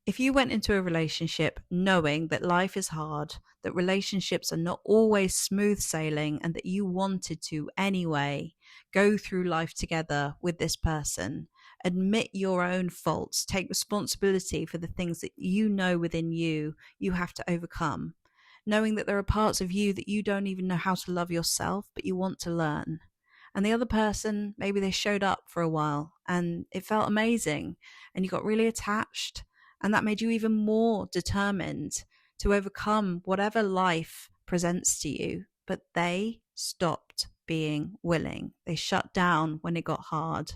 If you went into a relationship knowing that life is hard, that relationships are not always smooth sailing, and that you wanted to anyway go through life together with this person, admit your own faults, take responsibility for the things that you know within you have to overcome, knowing that there are parts of you that you don't even know how to love yourself, but you want to learn. And the other person, maybe they showed up for a while and it felt amazing and you got really attached, and that made you even more determined to overcome whatever life presents to you. But they stopped being willing. They shut down when it got hard.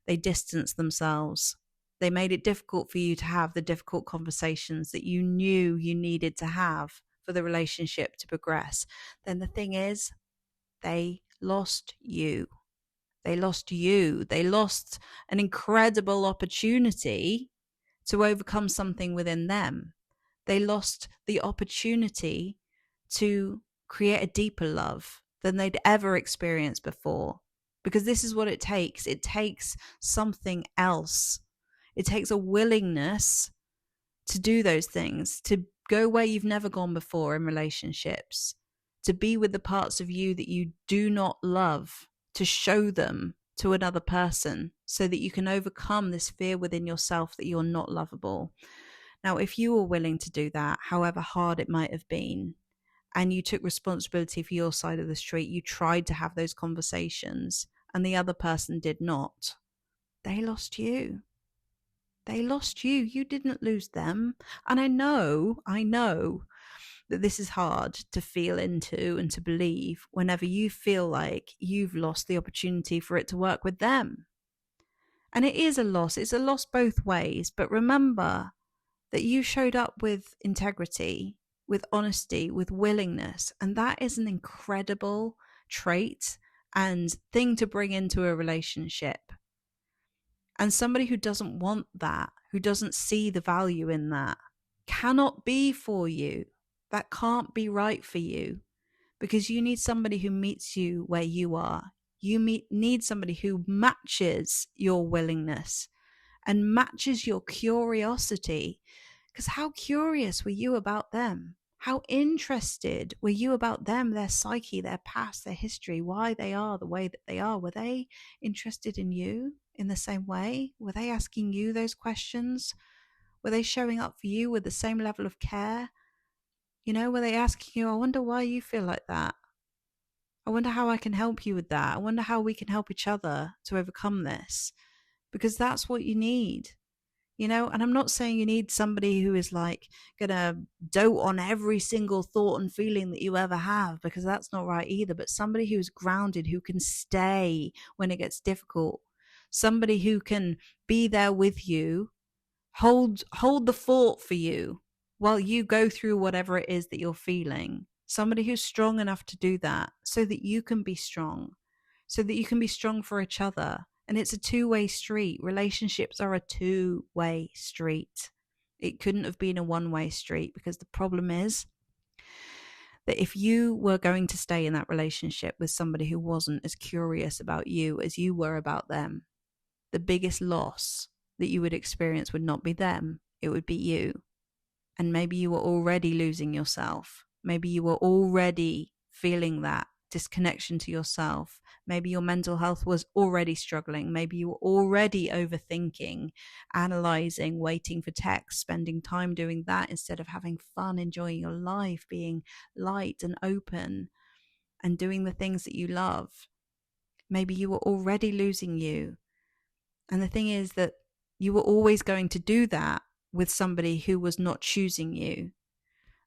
They distanced themselves. They made it difficult for you to have the difficult conversations that you knew you needed to have for the relationship to progress. Then the thing is, they lost you. They lost you. They lost an incredible opportunity to overcome something within them. They lost the opportunity to create a deeper love than they'd ever experienced before. Because this is what it takes. It takes something else. It takes a willingness to do those things, to go where you've never gone before in relationships, to be with the parts of you that you do not love, to show them to another person so that you can overcome this fear within yourself that you're not lovable. Now, if you were willing to do that, however hard it might have been, and you took responsibility for your side of the street, you tried to have those conversations, and the other person did not, they lost you. They lost you. You didn't lose them. And I know that this is hard to feel into and to believe whenever you feel like you've lost the opportunity for it to work with them. And it is a loss. It's a loss both ways. But remember that you showed up with integrity, with honesty, with willingness. And that is an incredible trait and thing to bring into a relationship. And somebody who doesn't want that, who doesn't see the value in that, cannot be for you. That can't be right for you, because you need somebody who meets you where you are. You need somebody who matches your willingness and matches your curiosity. Because how curious were you about them? How interested were you about them, their psyche, their past, their history, why they are the way that they are? Were they interested in you in the same way? Were they asking you those questions? Were they showing up for you with the same level of care? You know, were they asking you, I wonder why you feel like that? I wonder how I can help you with that. I wonder how we can help each other to overcome this. Because that's what you need. You know, and I'm not saying you need somebody who is like gonna dote on every single thought and feeling that you ever have, because that's not right either. But somebody who's grounded, who can stay when it gets difficult, somebody who can be there with you, hold the fort for you while you go through whatever it is that you're feeling. Somebody who's strong enough to do that so that you can be strong, so that you can be strong for each other. And it's a two-way street. Relationships are a two-way street. It couldn't have been a one-way street, because the problem is that if you were going to stay in that relationship with somebody who wasn't as curious about you as you were about them, the biggest loss that you would experience would not be them, it would be you. And maybe you were already losing yourself. Maybe you were already feeling that disconnection to yourself. Maybe your mental health was already struggling. Maybe you were already overthinking, analyzing, waiting for text, spending time doing that instead of having fun, enjoying your life, being light and open and doing the things that you love. Maybe you were already losing you. And the thing is that you were always going to do that with somebody who was not choosing you.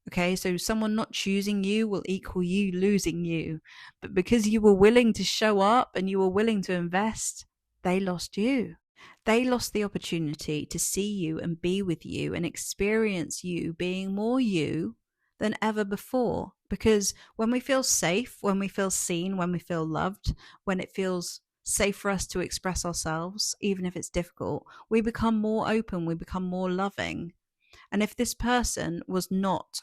Okay, so someone not choosing you will equal you losing you. But because you were willing to show up and you were willing to invest, they lost you. They lost the opportunity to see you and be with you and experience you being more you than ever before. Because when we feel safe, when we feel seen, when we feel loved, when it feels safe for us to express ourselves, even if it's difficult, we become more open, we become more loving. And if this person was not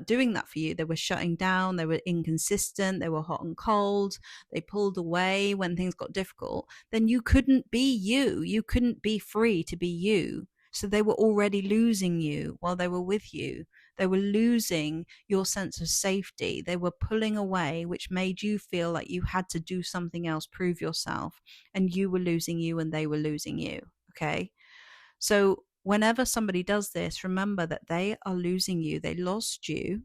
doing that for you, they were shutting down, they were inconsistent, they were hot and cold, they pulled away when things got difficult, then you couldn't be you. You couldn't be free to be you. So they were already losing you while they were with you. They were losing your sense of safety. They were pulling away, which made you feel like you had to do something else, prove yourself. And you were losing you and they were losing you. Okay. So whenever somebody does this, remember that they are losing you. They lost you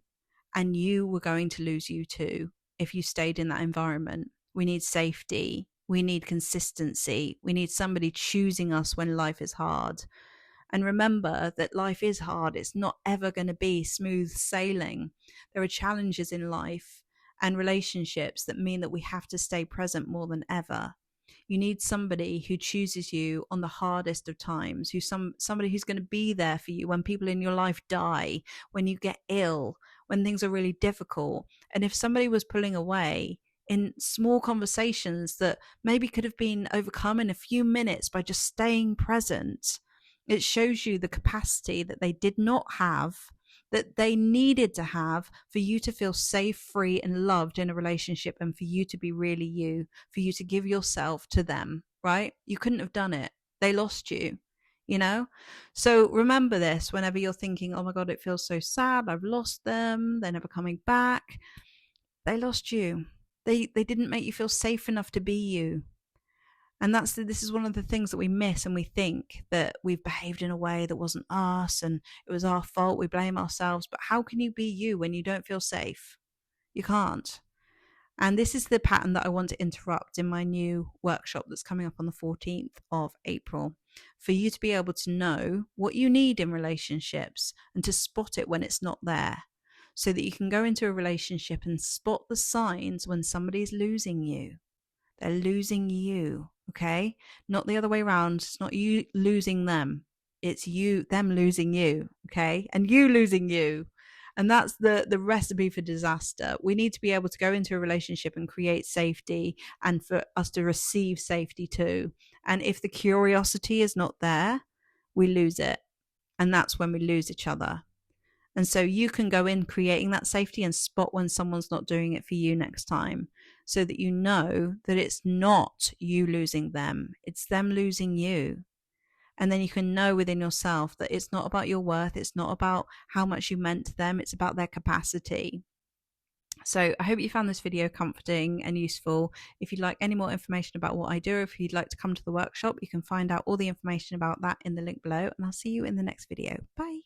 and you were going to lose you too if you stayed in that environment. We need safety. We need consistency. We need somebody choosing us when life is hard. And remember that life is hard. It's not ever going to be smooth sailing. There are challenges in life and relationships that mean that we have to stay present more than ever. You need somebody who chooses you on the hardest of times, somebody who's going to be there for you when people in your life die, when you get ill, when things are really difficult. And if somebody was pulling away in small conversations that maybe could have been overcome in a few minutes by just staying present, it shows you the capacity that they did not have, that they needed to have for you to feel safe, free, and loved in a relationship, and for you to be really you, for you to give yourself to them, right? You couldn't have done it. They lost you, you know? So remember this whenever you're thinking, oh my God, it feels so sad. I've lost them. They're never coming back. They lost you. They didn't make you feel safe enough to be you. And this is one of the things that we miss, and we think that we've behaved in a way that wasn't us and it was our fault. We blame ourselves. But how can you be you when you don't feel safe? You can't. And this is the pattern that I want to interrupt in my new workshop that's coming up on the 14th of April, for you to be able to know what you need in relationships and to spot it when it's not there, so that you can go into a relationship and spot the signs when somebody's losing you. They're losing you, okay? Not the other way around. It's not you losing them. It's them losing you, okay? And you losing you. And that's the recipe for disaster. We need to be able to go into a relationship and create safety, and for us to receive safety too. And if the curiosity is not there, we lose it. And that's when we lose each other. And so you can go in creating that safety and spot when someone's not doing it for you next time, so that you know that it's not you losing them, it's them losing you. And then you can know within yourself that it's not about your worth, it's not about how much you meant to them, it's about their capacity. So I hope you found this video comforting and useful. If you'd like any more information about what I do, or if you'd like to come to the workshop, you can find out all the information about that in the link below. And I'll see you in the next video. Bye.